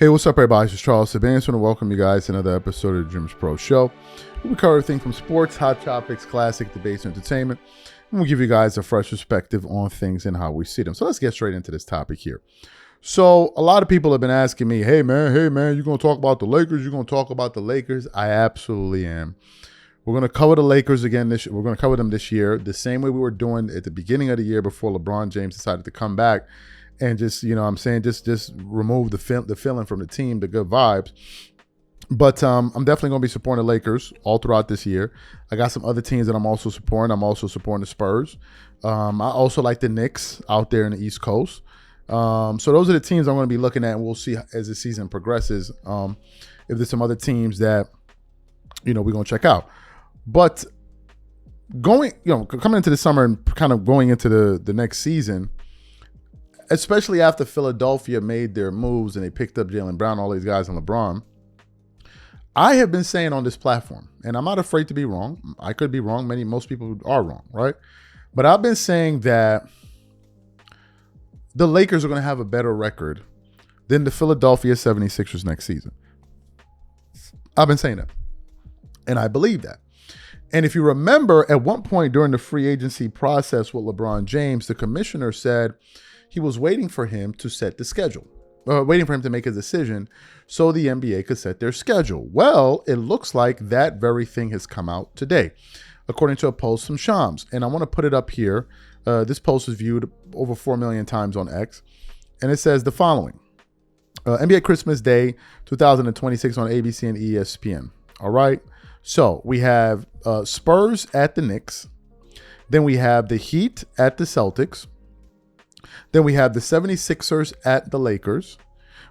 Hey, what's up, everybody? This is Charles Savans. I want to welcome you guys to another episode of the DREAMERSPRO show. We cover everything from sports, hot topics, classic debates, and entertainment. And we'll give you guys a fresh perspective on things and how we see them. So let's get straight into this topic here. So a lot of people have been asking me, hey, man, you're going to talk about the Lakers? You're going to talk about the Lakers? I absolutely am. We're going to cover the Lakers again. We're going to cover them this year the same way we were doing at the beginning of the year before LeBron James decided to come back. And just, just remove the feeling from the team, the good vibes. But I'm definitely going to be supporting the Lakers all throughout this year. I got some other teams that I'm also supporting. I'm also supporting the Spurs. I also like the Knicks out there in the East Coast. So those are the teams I'm going to be looking at, and we'll see as the season progresses if there's some other teams that, we're going to check out. But coming into the summer and kind of going into the next season, especially after Philadelphia made their moves and they picked up Jaylen Brown, all these guys, and LeBron, I have been saying on this platform, and I'm not afraid to be wrong. I could be wrong. Most people are wrong, right? But I've been saying that the Lakers are going to have a better record than the Philadelphia 76ers next season. I've been saying that, and I believe that. And if you remember, at one point during the free agency process with LeBron James, the commissioner said he was waiting for him to set the schedule, waiting for him to make a decision so the NBA could set their schedule. Well, it looks like that very thing has come out today, according to a post from Shams. And I want to put it up here. This post was viewed over 4 million times on X. And it says the following. NBA Christmas Day 2026 on ABC and ESPN. All right. So we have Spurs at the Knicks. Then we have the Heat at the Celtics. Then we have the 76ers at the Lakers.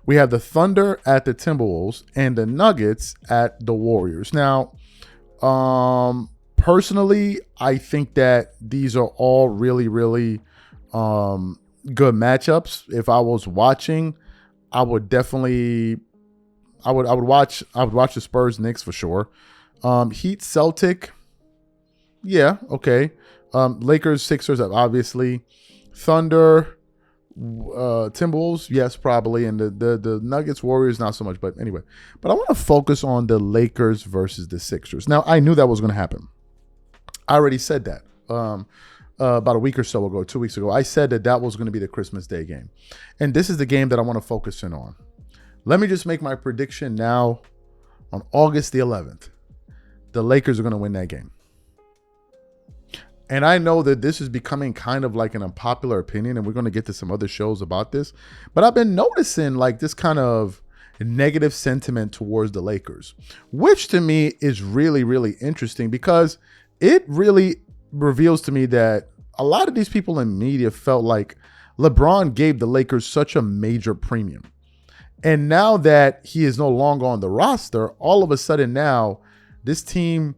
We have the Thunder at the Timberwolves and the Nuggets at the Warriors. Now, personally, I think that these are all really, really good matchups. If I was watching, I would definitely, I would watch the Spurs Knicks for sure. Heat Celtic, yeah, okay. Lakers Sixers, obviously. Thunder, Timberwolves, yes, probably, and the Nuggets, Warriors, not so much. But anyway, I want to focus on the Lakers versus the Sixers. Now, I knew that was going to happen. I already said that about a week or so ago, 2 weeks ago. I said that was going to be the Christmas Day game, and this is the game that I want to focus in on. Let me just make my prediction now. On August the 11th, the Lakers are going to win that game. And I know that this is becoming kind of like an unpopular opinion, and we're going to get to some other shows about this. But I've been noticing like this kind of negative sentiment towards the Lakers, which to me is really, really interesting because it really reveals to me that a lot of these people in media felt like LeBron gave the Lakers such a major premium. And now that he is no longer on the roster, all of a sudden now this team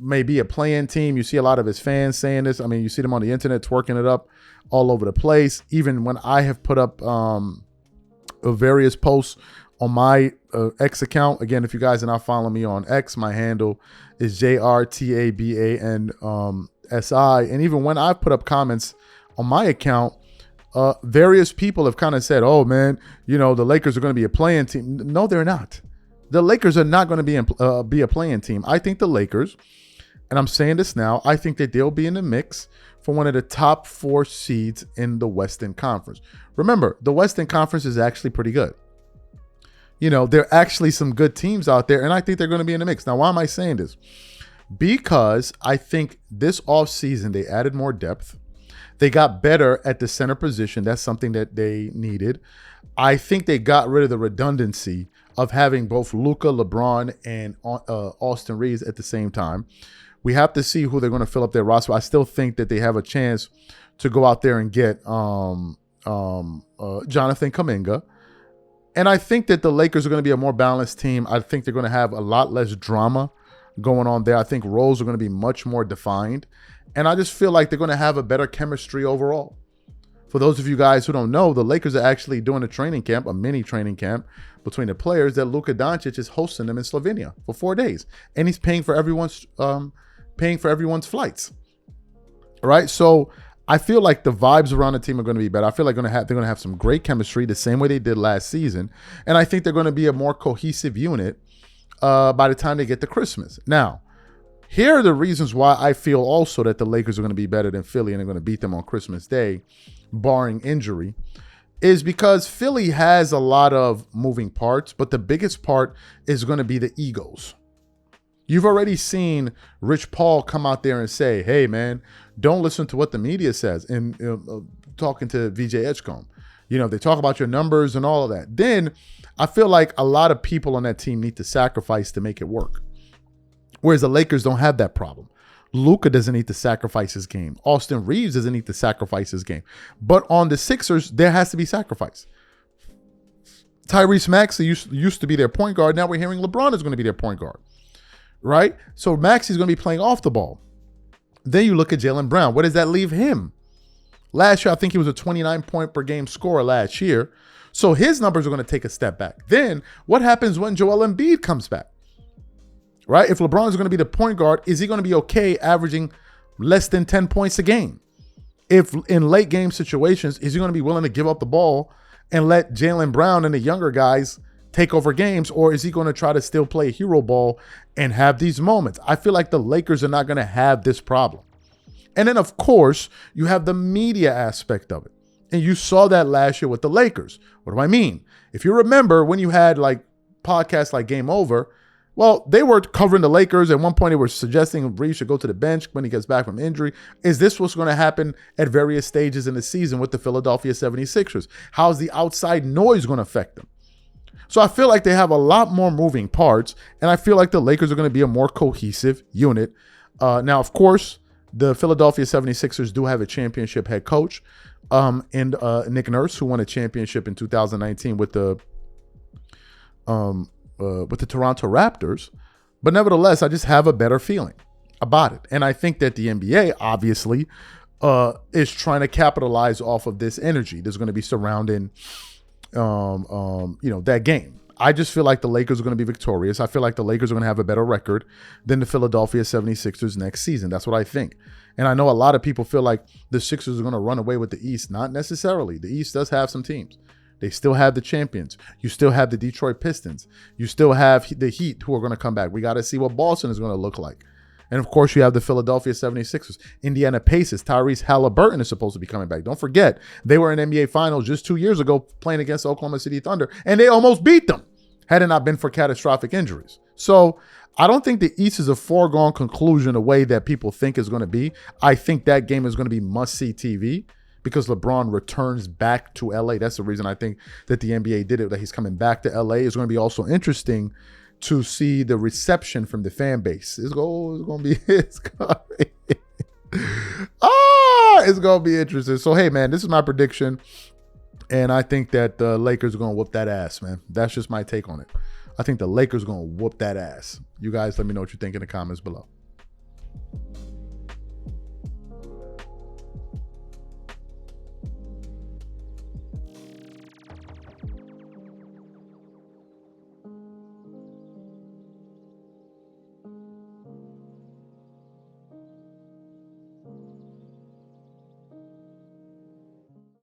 may be a play-in team. You see a lot of his fans saying this. I mean, you see them on the internet twerking it up all over the place. Even when I have put up various posts on my X account. Again, if you guys are not following me on X, my handle is JRTABANSI. And even when I've put up comments on my account, various people have kind of said, oh, man, the Lakers are going to be a play-in team. No, they're not. The Lakers are not going to be a play-in team. I think the Lakers, and I'm saying this now, I think that they'll be in the mix for one of the top 4 seeds in the Western Conference. Remember, the Western Conference is actually pretty good. There are actually some good teams out there, and I think they're going to be in the mix. Now, why am I saying this? Because I think this offseason they added more depth. They got better at the center position. That's something that they needed. I think they got rid of the redundancy of having both Luka, LeBron, and Austin Reeves at the same time. We have to see who they're going to fill up their roster. I still think that they have a chance to go out there and get Jonathan Kuminga. And I think that the Lakers are going to be a more balanced team. I think they're going to have a lot less drama going on there. I think roles are going to be much more defined. And I just feel like they're going to have a better chemistry overall. For those of you guys who don't know, the Lakers are actually doing a mini training camp between the players that Luka Doncic is hosting them in Slovenia for 4 days. And he's paying for everyone's flights. All right. So I feel like the vibes around the team are going to be better. I feel like they're going to have some great chemistry, the same way they did last season, and I think they're going to be a more cohesive unit by the time they get to Christmas. Now, here are the reasons why I feel also that the Lakers are going to be better than Philly and they're going to beat them on Christmas Day, barring injury, is because Philly has a lot of moving parts, but the biggest part is going to be the egos. You've already seen Rich Paul come out there and say, hey, man, don't listen to what the media says. And talking to VJ Edgecombe, they talk about your numbers and all of that. Then I feel like a lot of people on that team need to sacrifice to make it work. Whereas the Lakers don't have that problem. Luka doesn't need to sacrifice his game. Austin Reeves doesn't need to sacrifice his game. But on the Sixers, there has to be sacrifice. Tyrese Maxey used to be their point guard. Now we're hearing LeBron is going to be their point guard. Right? So Maxey's going to be playing off the ball. Then you look at Jaylen Brown. Where does that leave him? Last year, I think he was a 29-point-per-game scorer last year. So his numbers are going to take a step back. Then what happens when Joel Embiid comes back? Right? If LeBron is going to be the point guard, is he going to be okay averaging less than 10 points a game? If in late game situations, is he going to be willing to give up the ball and let Jaylen Brown and the younger guys take over games, or is he going to try to still play hero ball and have these moments? I feel like the Lakers are not going to have this problem. And then, of course, you have the media aspect of it. And you saw that last year with the Lakers. What do I mean? If you remember when you had like podcasts like Game Over, well, they were covering the Lakers. At one point, they were suggesting Reeves should go to the bench when he gets back from injury. Is this what's going to happen at various stages in the season with the Philadelphia 76ers? How's the outside noise going to affect them? So I feel like they have a lot more moving parts, and I feel like the Lakers are going to be a more cohesive unit. Now, of course, the Philadelphia 76ers do have a championship head coach and Nick Nurse, who won a championship in 2019 with the Toronto Raptors. But nevertheless, I just have a better feeling about it. And I think that the NBA, obviously, is trying to capitalize off of this energy that's going to be surrounding that game. I just feel like the Lakers are going to be victorious. I feel like the Lakers are going to have a better record than the Philadelphia 76ers next season. That's what I think. And I know a lot of people feel like the Sixers are going to run away with the East. Not necessarily. The East does have some teams. They still have the champions. You still have the Detroit Pistons. You still have the Heat who are going to come back. We got to see what Boston is going to look like. And, of course, you have the Philadelphia 76ers. Indiana Pacers. Tyrese Halliburton is supposed to be coming back. Don't forget, they were in NBA Finals just 2 years ago playing against Oklahoma City Thunder, and they almost beat them had it not been for catastrophic injuries. So I don't think the East is a foregone conclusion the way that people think is going to be. I think that game is going to be must-see TV because LeBron returns back to LA. That's the reason I think that the NBA did it, that he's coming back to LA. It's going to be also interesting to see the reception from the fan base. It's going to be interesting. So, hey, man, this is my prediction. And I think that the Lakers are going to whoop that ass, man. That's just my take on it. I think the Lakers are going to whoop that ass. You guys let me know what you think in the comments below.